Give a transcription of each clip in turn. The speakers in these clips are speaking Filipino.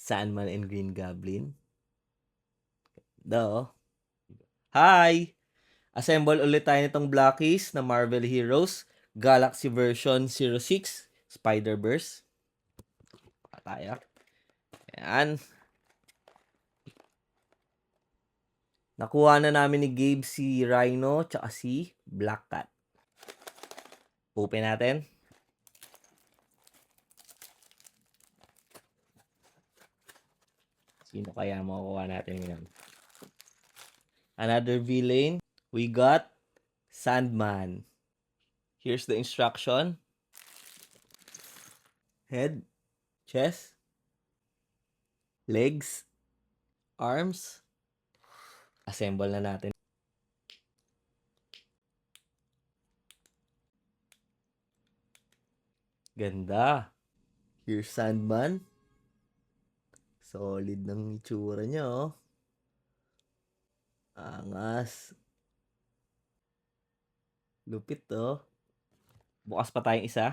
Sandman and Green Goblin. Hi! Assemble ulit tayo nitong Blockies na Marvel Heroes Galaxy version 06 Spider-Verse. Tayo. Ayan. Nakuha na namin ni Gabe si Rhino tsaka si Black Cat. Open natin. Sino kaya makukuha natin ngayon? Another villain. We got Sandman. Here's the instruction. Head, chest, legs, arms. Assemble na natin. Ganda. Here's Sandman. Solid ng itsura niya, oh. Angas. Lupit, oh. Bukas pa tayong isa.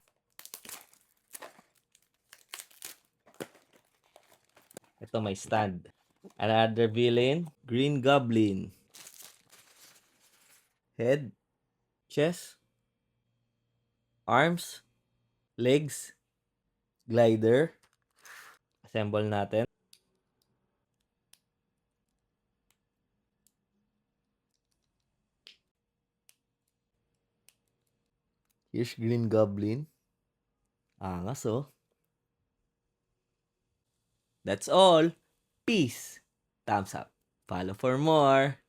Ito may stand. Another villain, Green Goblin. Head, chest, arms, legs, glider. Assemble natin. Here's Green Goblin. Angas, oh. That's all. Peace. Thumbs up. Follow for more.